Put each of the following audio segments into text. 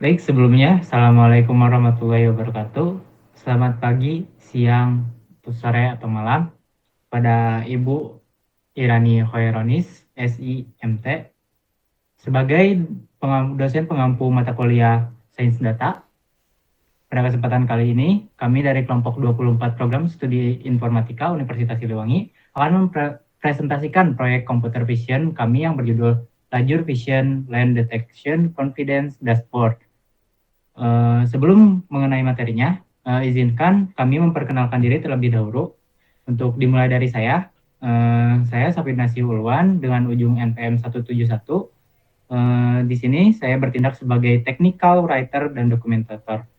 Baik, sebelumnya, Assalamualaikum warahmatullahi wabarakatuh. Selamat pagi, siang, sore, atau malam pada Ibu Irani Khaironis, SIMT, sebagai dosen pengampu mata kuliah Sains Data. Pada kesempatan kali ini, kami dari kelompok 24 program studi informatika Universitas Siliwangi akan mempresentasikan proyek computer vision kami yang berjudul Lajur Vision Land Detection Confidence Dashboard. Sebelum mengenai materinya, izinkan kami memperkenalkan diri terlebih dahulu. Untuk dimulai dari saya Sapinasi Ulwan dengan ujung NPM 171. Di sini saya bertindak sebagai technical writer dan dokumentator.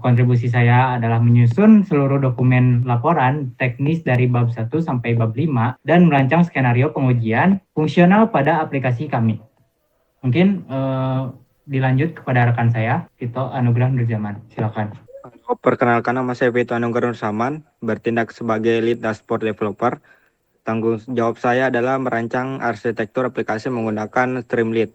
Kontribusi saya adalah menyusun seluruh dokumen laporan teknis dari bab 1 sampai bab 5 dan merancang skenario pengujian fungsional pada aplikasi kami. Mungkin dilanjut kepada rekan saya, Tito Anugrah Nurjaman. Silakan. Perkenalkan, nama saya Vito Anugrah Nurjaman, bertindak sebagai lead dashboard developer. Tanggung jawab saya adalah merancang arsitektur aplikasi menggunakan Streamlit,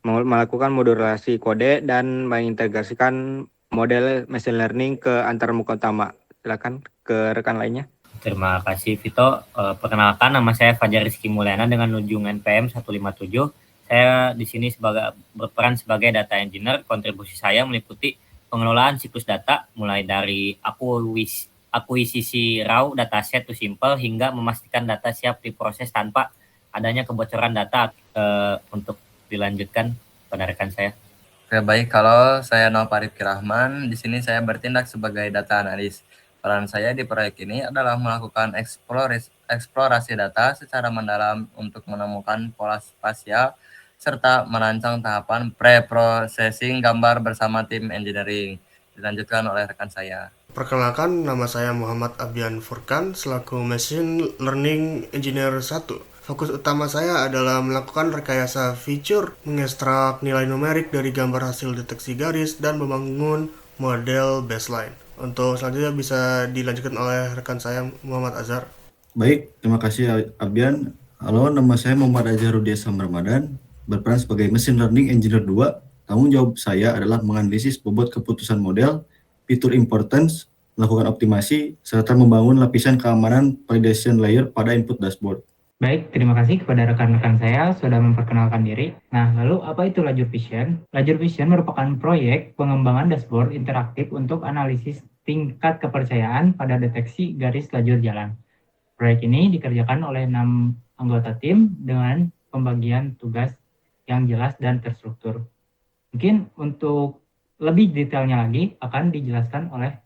melakukan modulasi kode, dan mengintegrasikan model machine learning ke antar muka utama. Silakan ke rekan lainnya. Terima kasih Vito. Perkenalkan, nama saya Fajar Rizky Mulyana dengan ujung NPM 157. Saya di sini berperan sebagai data engineer. Kontribusi saya meliputi pengelolaan siklus data mulai dari akuisisi raw dataset to simple hingga memastikan data siap diproses tanpa adanya kebocoran data. Untuk dilanjutkan pada rekan saya. Oke, baik. Kalau saya Nopal Rifki Rahman, di sini saya bertindak sebagai data analis. Peran saya di proyek ini adalah melakukan eksplorasi data secara mendalam untuk menemukan pola spasial serta merancang tahapan pre-processing gambar bersama tim engineering. Dilanjutkan oleh rekan saya. Perkenalkan, nama saya Muhammad Abian Furkan selaku Machine Learning Engineer 1. Fokus utama saya adalah melakukan rekayasa fitur, mengekstrak nilai numerik dari gambar hasil deteksi garis, dan membangun model baseline. Untuk selanjutnya bisa dilanjutkan oleh rekan saya Muhammad Azhar. Baik, terima kasih Abian. Halo, nama saya Muhammad Azharuddin Ramadan, berperan sebagai Machine Learning Engineer 2. Tanggung jawab saya adalah menganalisis bobot keputusan model, fitur importance, melakukan optimasi, serta membangun lapisan keamanan validation layer pada input dashboard. Baik, terima kasih kepada rekan-rekan saya sudah memperkenalkan diri. Nah, lalu apa itu Lajur Vision? Lajur Vision merupakan proyek pengembangan dashboard interaktif untuk analisis tingkat kepercayaan pada deteksi garis lajur jalan. Proyek ini dikerjakan oleh 6 anggota tim dengan pembagian tugas yang jelas dan terstruktur. Mungkin untuk lebih detailnya lagi akan dijelaskan oleh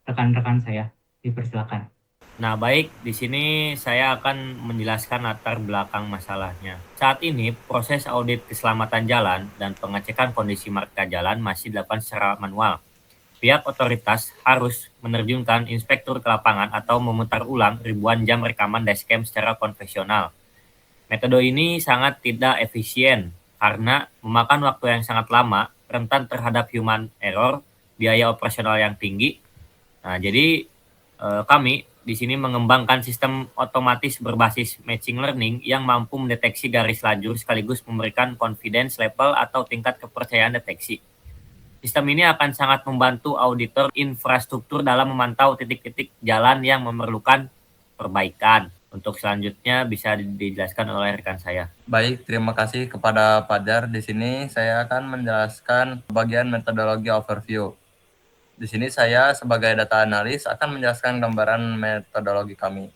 rekan-rekan saya. Dipersilakan. Nah, baik, di sini saya akan menjelaskan latar belakang masalahnya. Saat ini, proses audit keselamatan jalan dan pengecekan kondisi marka jalan masih dilakukan secara manual. Pihak otoritas harus menerjunkan inspektur ke lapangan atau memutar ulang ribuan jam rekaman dashcam secara konvensional. Metode ini sangat tidak efisien karena memakan waktu yang sangat lama, rentan terhadap human error, biaya operasional yang tinggi. Nah, jadi kami di sini mengembangkan sistem otomatis berbasis machine learning yang mampu mendeteksi garis lajur sekaligus memberikan confidence level atau tingkat kepercayaan deteksi. Sistem ini akan sangat membantu auditor infrastruktur dalam memantau titik-titik jalan yang memerlukan perbaikan. Untuk selanjutnya bisa dijelaskan oleh rekan saya. Baik, terima kasih kepada Fajar. Di sini saya akan menjelaskan bagian metodologi overview. Di sini saya sebagai data analis akan menjelaskan gambaran metodologi kami.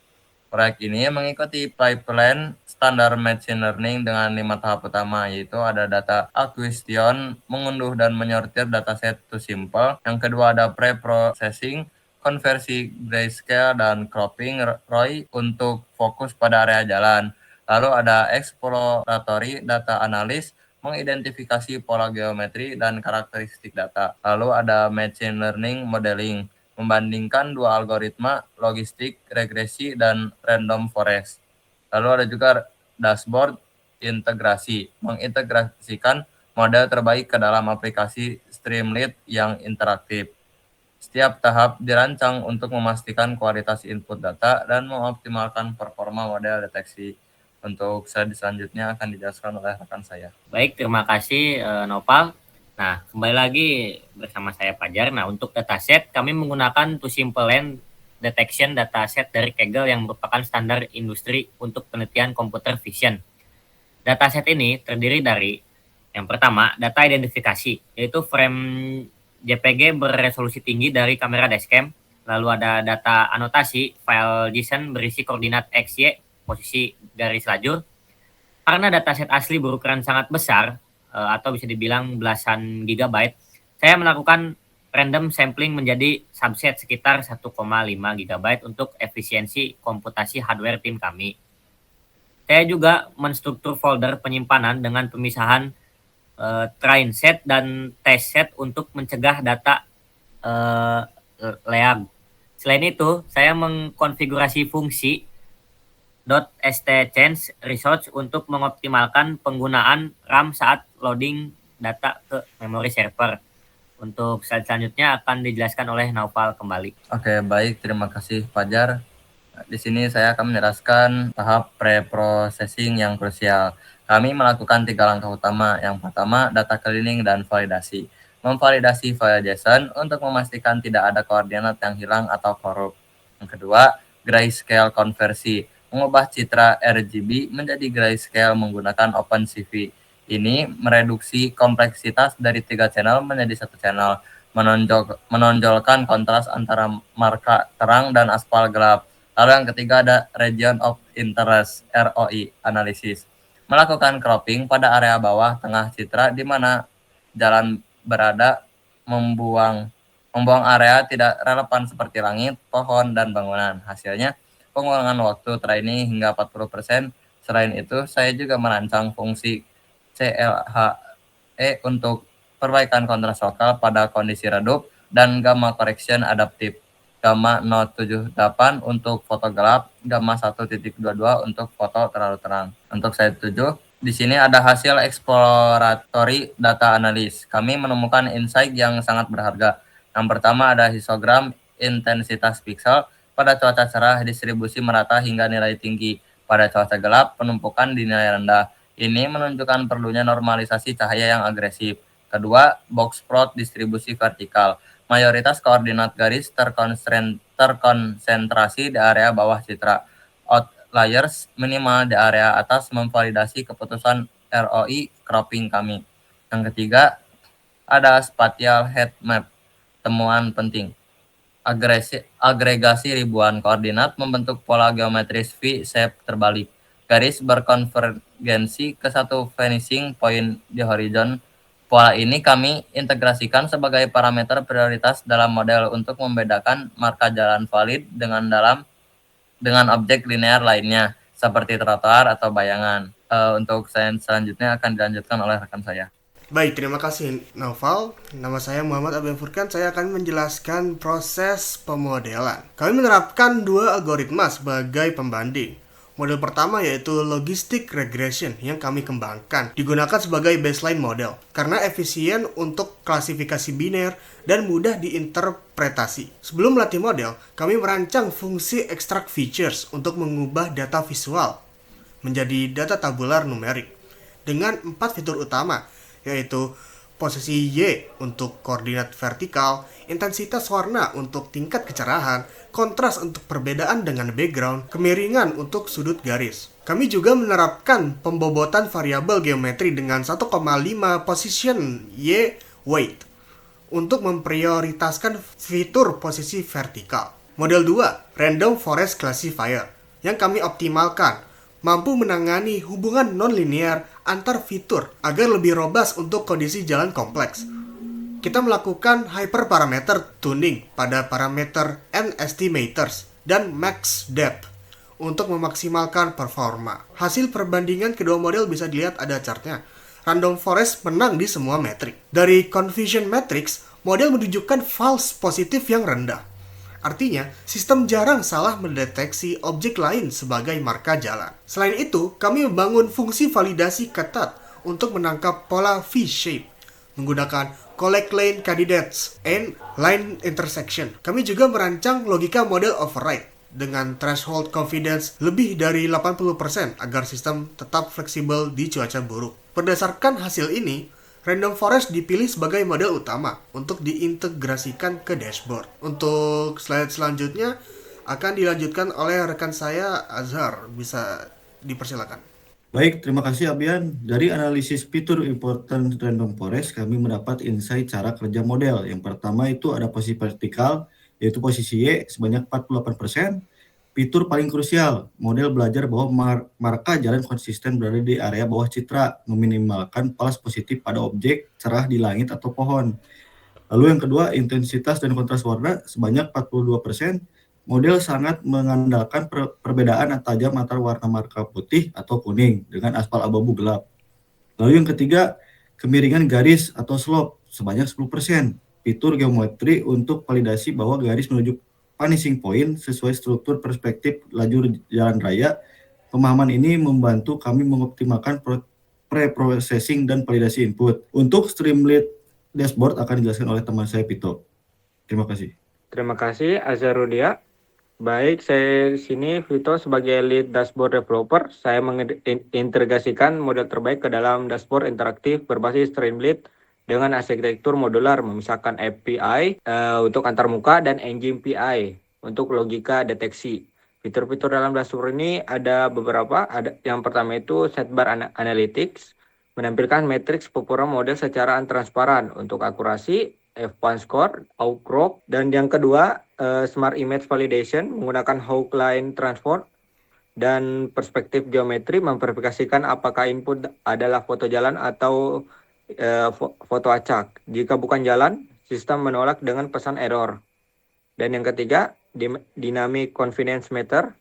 Proyek ini mengikuti pipeline standar machine learning dengan 5 tahap utama, yaitu ada data acquisition, mengunduh dan menyortir dataset to simple. Yang kedua ada pre-processing, konversi grayscale dan cropping ROI untuk fokus pada area jalan. Lalu ada exploratory data analysis, mengidentifikasi pola geometri dan karakteristik data. Lalu ada machine learning modeling, membandingkan dua algoritma, logistik, regresi, dan random forest. Lalu ada juga dashboard integrasi, mengintegrasikan model terbaik ke dalam aplikasi Streamlit yang interaktif. Setiap tahap dirancang untuk memastikan kualitas input data dan mengoptimalkan performa model deteksi. Untuk slide selanjutnya akan dijelaskan oleh rekan saya. Baik, terima kasih Nopal. Nah, kembali lagi bersama saya Fajar. Nah, untuk dataset kami menggunakan Too Simple Land Detection dataset dari Kaggle yang merupakan standar industri untuk penelitian computer vision. Dataset ini terdiri dari yang pertama, data identifikasi, yaitu frame JPG berresolusi tinggi dari kamera dashcam. Lalu ada data anotasi, file JSON berisi koordinat X, Y, posisi garis lajur. Karena dataset asli berukuran sangat besar, atau bisa dibilang belasan gigabyte, saya melakukan random sampling menjadi subset sekitar 1,5 gigabyte untuk efisiensi komputasi hardware tim kami. Saya juga menstruktur folder penyimpanan dengan pemisahan train set dan test set untuk mencegah data leak. Selain itu, saya mengkonfigurasi fungsi .stchange resource untuk mengoptimalkan penggunaan RAM saat loading data ke memori server. Untuk slide selanjutnya akan dijelaskan oleh Naufal kembali. Oke, baik. Terima kasih, Fajar. Di sini saya akan menjelaskan tahap pre-processing yang krusial. Kami melakukan 3 langkah utama. Yang pertama, data cleaning dan validasi. Memvalidasi file JSON untuk memastikan tidak ada koordinat yang hilang atau korup. Yang kedua, grayscale konversi. Mengubah citra RGB menjadi grayscale menggunakan OpenCV. Ini mereduksi kompleksitas dari 3 channel menjadi 1 channel, menonjolkan kontras antara marka terang dan aspal gelap. Lalu yang ketiga ada region of interest (ROI) analisis. Melakukan cropping pada area bawah tengah citra di mana jalan berada, membuang area tidak relevan seperti langit, pohon, dan bangunan. Hasilnya pengurangan waktu training hingga 40%. Selain itu, saya juga merancang fungsi CLHE untuk perbaikan kontras lokal pada kondisi redup dan gamma correction adaptif. Gamma 078 untuk foto gelap, gamma 1.22 untuk foto terlalu terang. Untuk slide 7, di sini ada hasil exploratory data analis. Kami menemukan insight yang sangat berharga. Yang pertama ada histogram intensitas pixel. Pada cuaca cerah, distribusi merata hingga nilai tinggi. Pada cuaca gelap, penumpukan di nilai rendah. Ini menunjukkan perlunya normalisasi cahaya yang agresif. Kedua, box plot distribusi vertikal. Mayoritas koordinat garis terkonsentrasi di area bawah citra. Outliers minimal di area atas memvalidasi keputusan ROI cropping kami. Yang ketiga, ada spatial heat map. Temuan penting. Agregasi ribuan koordinat membentuk pola geometris V-shape terbalik. Garis berkonvergensi ke satu vanishing point di horizon. Pola ini kami integrasikan sebagai parameter prioritas dalam model untuk membedakan marka jalan valid dengan objek linear lainnya, seperti trotoar atau bayangan. Untuk selanjutnya akan dilanjutkan oleh rekan saya. Baik, terima kasih Naufal. Nama saya Muhammad Abdian Furkan. Saya akan menjelaskan proses pemodelan. Kami menerapkan 2 algoritma sebagai pembanding. Model pertama yaitu logistic regression yang kami kembangkan, digunakan sebagai baseline model karena efisien untuk klasifikasi biner dan mudah diinterpretasi. Sebelum melatih model, kami merancang fungsi extract features untuk mengubah data visual menjadi data tabular numerik dengan 4 fitur utama, yaitu posisi Y untuk koordinat vertikal, intensitas warna untuk tingkat kecerahan, kontras untuk perbedaan dengan background, kemiringan untuk sudut garis. Kami juga menerapkan pembobotan variabel geometri dengan 1,5 position Y weight untuk memprioritaskan fitur posisi vertikal. Model 2, Random Forest Classifier, yang kami optimalkan mampu menangani hubungan non-linear antar fitur agar lebih robust untuk kondisi jalan kompleks. Kita melakukan hyperparameter tuning pada parameter n-estimators dan max depth untuk memaksimalkan performa. Hasil perbandingan kedua model bisa dilihat ada chartnya. Random Forest menang di semua metrik. Dari confusion matrix, model menunjukkan false positif yang rendah. Artinya, sistem jarang salah mendeteksi objek lain sebagai marka jalan. Selain itu, kami membangun fungsi validasi ketat untuk menangkap pola V-shape menggunakan collect lane candidates and line intersection. Kami juga merancang logika model override dengan threshold confidence lebih dari 80% agar sistem tetap fleksibel di cuaca buruk. Berdasarkan hasil ini, Random Forest dipilih sebagai model utama untuk diintegrasikan ke dashboard. Untuk slide selanjutnya akan dilanjutkan oleh rekan saya Azhar. Bisa dipersilakan. Baik, terima kasih Abian. Dari analisis fitur important random forest, kami mendapat insight cara kerja model. Yang pertama itu ada posisi vertikal, yaitu posisi Y sebanyak 48%. Fitur paling krusial, model belajar bahwa marka jalan konsisten berada di area bawah citra, meminimalkan false positif pada objek cerah di langit atau pohon. Lalu yang kedua, intensitas dan kontras warna sebanyak 42%. Model sangat mengandalkan perbedaan tajam antara warna marka putih atau kuning dengan aspal abu-abu gelap. Lalu yang ketiga, kemiringan garis atau slope sebanyak 10%. Fitur geometri untuk validasi bahwa garis menuju vanishing point sesuai struktur perspektif lajur jalan raya. Pemahaman ini membantu kami mengoptimalkan pre-processing dan validasi input. Untuk Streamlit dashboard akan dijelaskan oleh teman saya Pito. Terima kasih. Terima kasih Azharudia. Baik, saya sini Vito sebagai lead dashboard developer. Saya mengintegrasikan model terbaik ke dalam dashboard interaktif berbasis Streamlit dengan arsitektur modular, memisahkan API untuk antarmuka dan engine PI untuk logika deteksi. Fitur-fitur dalam dashboard ini ada beberapa. Yang pertama itu sidebar analytics, menampilkan matriks performa model secara transparan untuk akurasi, F1 score, outcrop, dan yang kedua smart image validation menggunakan Hawk line transform dan perspektif geometri memverifikasikan apakah input adalah foto jalan atau foto acak. Jika bukan jalan, sistem menolak dengan pesan error. Dan yang ketiga, dynamic confidence meter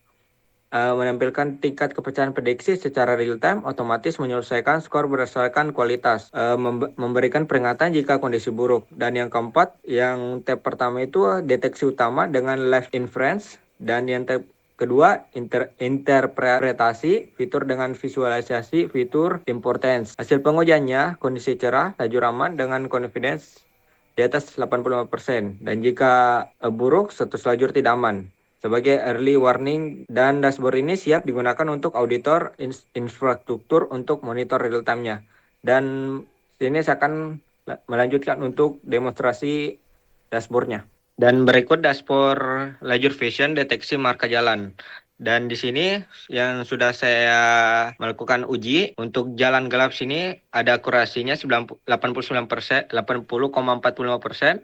menampilkan tingkat kepercayaan prediksi secara real time, otomatis menyelesaikan skor berdasarkan kualitas, memberikan peringatan jika kondisi buruk. Dan yang keempat, yang tab pertama itu deteksi utama dengan live inference, dan yang tab kedua, interpretasi, fitur dengan visualisasi, fitur importance. Hasil pengujiannya, kondisi cerah, lajur aman dengan confidence di atas 85%. Dan jika buruk, status lajur tidak aman. Sebagai early warning, dan dashboard ini siap digunakan untuk auditor infrastruktur untuk monitor real time-nya. Dan sini saya akan melanjutkan untuk demonstrasi dashboard-nya. Dan berikut dashboard lajur vision deteksi marka jalan. Dan di sini yang sudah saya melakukan uji untuk jalan gelap sini ada akurasinya 89%, 80,45%,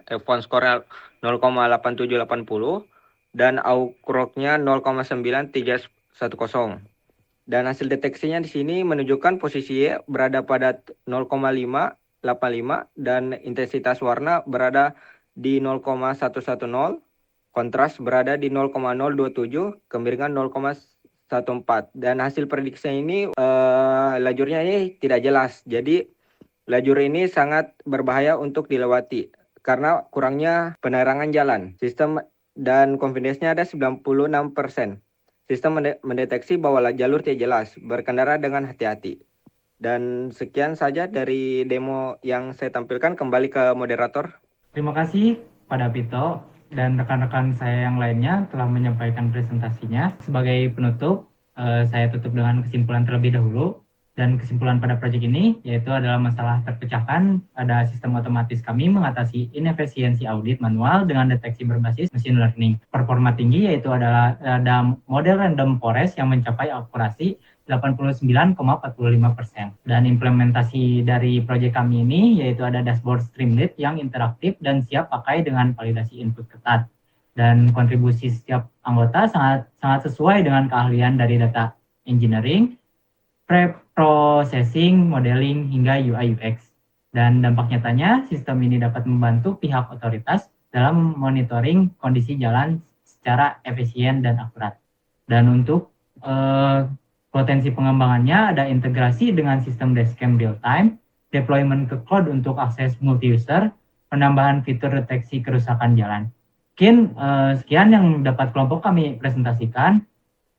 F1 score 0,8780 dan outcrop-nya 0,9310. Dan hasil deteksinya di sini menunjukkan posisi Y berada pada 0,585 dan intensitas warna berada di 0,110, kontras berada di 0,027, kemiringan 0,14. Dan hasil prediksi ini lajurnya ini tidak jelas. Jadi lajur ini sangat berbahaya untuk dilewati karena kurangnya penerangan jalan. Sistem dan confidence-nya ada 96%. Sistem mendeteksi bahwa jalur tidak jelas, berkendara dengan hati-hati. Dan sekian saja dari demo yang saya tampilkan. Kembali ke moderator. Terima kasih pada Pito dan rekan-rekan saya yang lainnya telah menyampaikan presentasinya. Sebagai penutup, saya tutup dengan kesimpulan terlebih dahulu. Dan kesimpulan pada proyek ini yaitu adalah masalah terpecahkan pada sistem otomatis kami mengatasi inefisiensi audit manual dengan deteksi berbasis machine learning. Performa tinggi yaitu adalah ada model random forest yang mencapai akurasi 89,45%. Dan implementasi dari proyek kami ini yaitu ada dashboard Streamlit yang interaktif dan siap pakai dengan validasi input ketat. Dan kontribusi setiap anggota sangat sesuai dengan keahlian dari data engineering, pre-processing, modeling, hingga UI UX. Dan dampak nyatanya, sistem ini dapat membantu pihak otoritas dalam monitoring kondisi jalan secara efisien dan akurat. Dan untuk potensi pengembangannya ada integrasi dengan sistem dashcam real time, deployment ke cloud untuk akses multi-user, penambahan fitur deteksi kerusakan jalan. Mungkin sekian yang dapat kelompok kami presentasikan.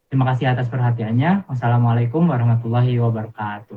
Terima kasih atas perhatiannya. Wassalamualaikum warahmatullahi wabarakatuh.